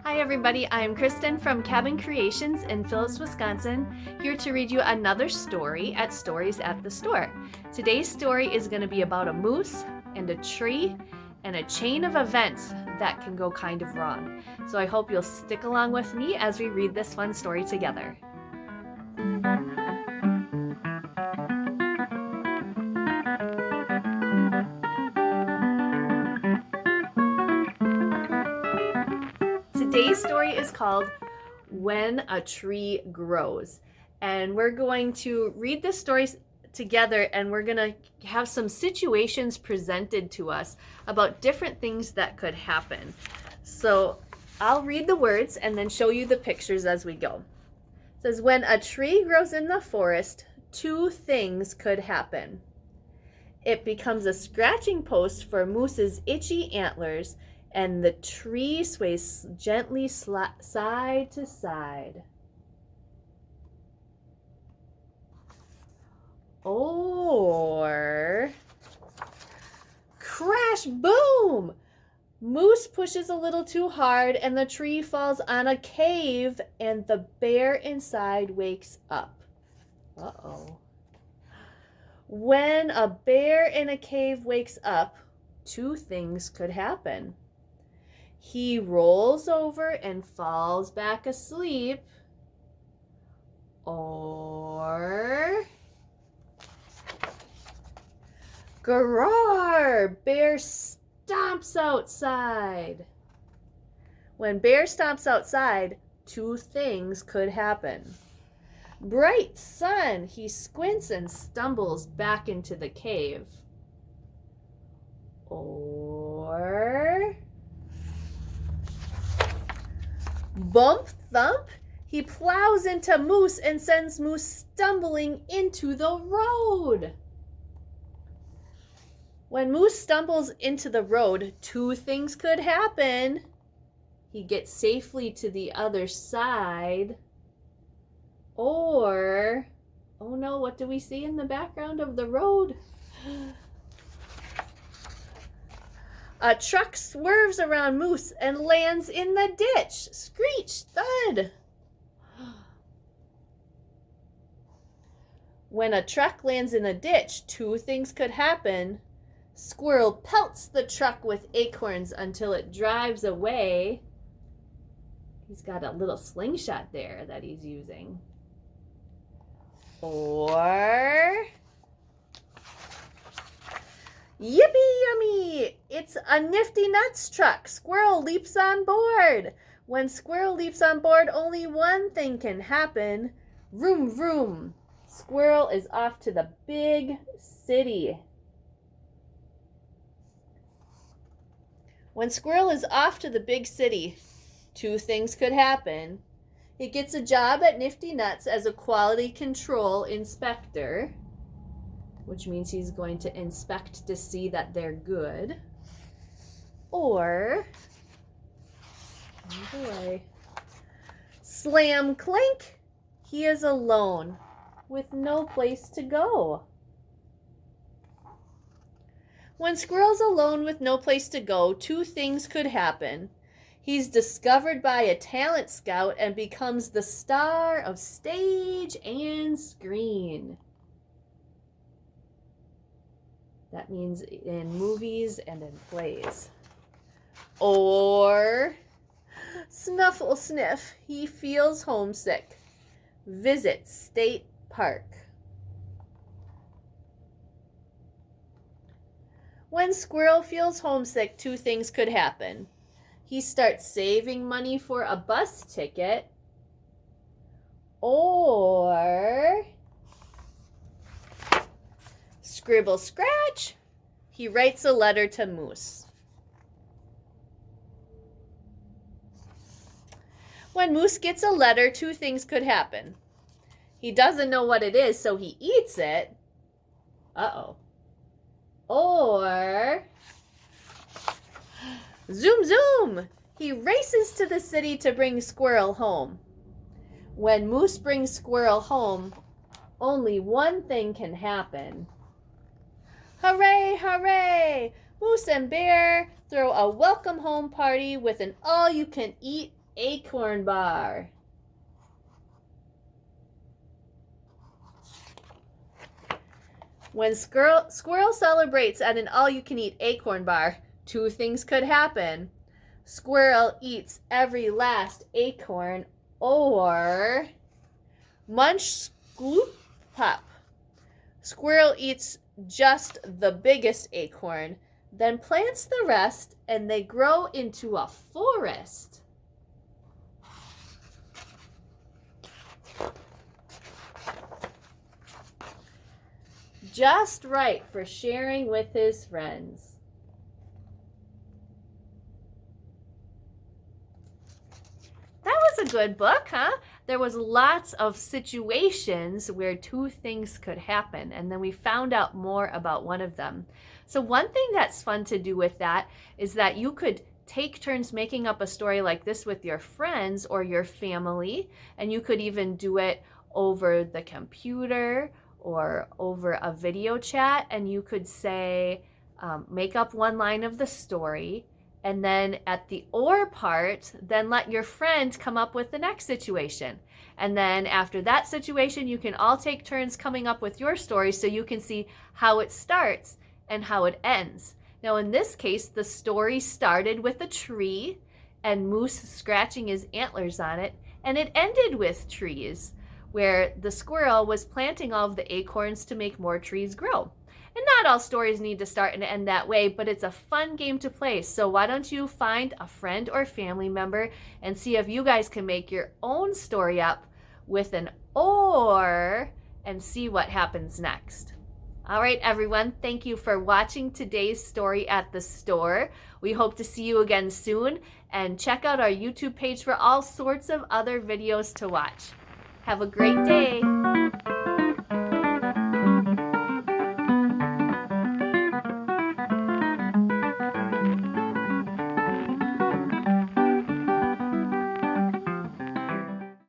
Hi everybody, I'm Kristen from Cabin Creations in Phillips, Wisconsin, here to read you another story at Stories at the Store. Today's story is going to be about a moose and a tree and a chain of events that can go kind of wrong. So I hope you'll stick along with me as we read this fun story together. Today's story is called When a Tree Grows. And we're going to read this story together, and we're going to have some situations presented to us about different things that could happen. So I'll read the words and then show you the pictures as we go. It says, when a tree grows in the forest, two things could happen. It becomes a scratching post for Moose's itchy antlers, and the tree sways gently side to side. Or crash, boom! Moose pushes a little too hard and the tree falls on a cave and the bear inside wakes up. Uh-oh. When a bear in a cave wakes up, two things could happen. He rolls over and falls back asleep, or Garar! Bear stomps outside. When bear stomps outside, two things could happen. Bright sun! He squints and stumbles back into the cave. Or bump thump! He plows into Moose and sends Moose stumbling into the road. When Moose stumbles into the road, two things could happen. He gets safely to the other side. Or, oh no, what do we see in the background of the road? A truck swerves around Moose and lands in the ditch. Screech, thud. When a truck lands in a ditch, two things could happen. Squirrel pelts the truck with acorns until it drives away. He's got a little slingshot there that he's using. Or yippee yummy! It's a Nifty Nuts truck. Squirrel leaps on board. When Squirrel leaps on board, only one thing can happen. Vroom vroom. Squirrel is off to the big city. When Squirrel is off to the big city, two things could happen. He gets a job at Nifty Nuts as a quality control inspector, which means he's going to inspect to see that they're good. Or, boy, slam clink, he is alone with no place to go. When Squirrel's alone with no place to go, two things could happen. He's discovered by a talent scout and becomes the star of stage and screen. That means in movies and in plays. Or snuffle sniff, he feels homesick. Visit State Park. When Squirrel feels homesick, two things could happen. He starts saving money for a bus ticket, or scribble scratch, he writes a letter to Moose. When Moose gets a letter, two things could happen. He doesn't know what it is, so he eats it. Uh-oh. Or zoom zoom! He races to the city to bring Squirrel home. When Moose brings Squirrel home, only one thing can happen. Hooray, hooray! Moose and Bear throw a welcome home party with an all-you-can-eat acorn bar. When squirrel celebrates at an all-you-can-eat acorn bar, two things could happen. Squirrel eats every last acorn, or munch, scoop, pop. Squirrel eats just the biggest acorn, then plants the rest, and they grow into a forest. Just right for sharing with his friends. That was a good book, huh? There was lots of situations where two things could happen, and then we found out more about one of them. So one thing that's fun to do with that is that you could take turns making up a story like this with your friends or your family, and you could even do it over the computer or over a video chat, and you could say, make up one line of the story, and then at the or part, then let your friend come up with the next situation. And then after that situation, you can all take turns coming up with your story so you can see how it starts and how it ends. Now in this case, the story started with a tree and Moose scratching his antlers on it, and it ended with trees, where the squirrel was planting all of the acorns to make more trees grow. And not all stories need to start and end that way, but it's a fun game to play. So why don't you find a friend or family member and see if you guys can make your own story up with an or and see what happens next. All right, everyone, thank you for watching today's story at the store. We hope to see you again soon, and check out our YouTube page for all sorts of other videos to watch. Have a great day.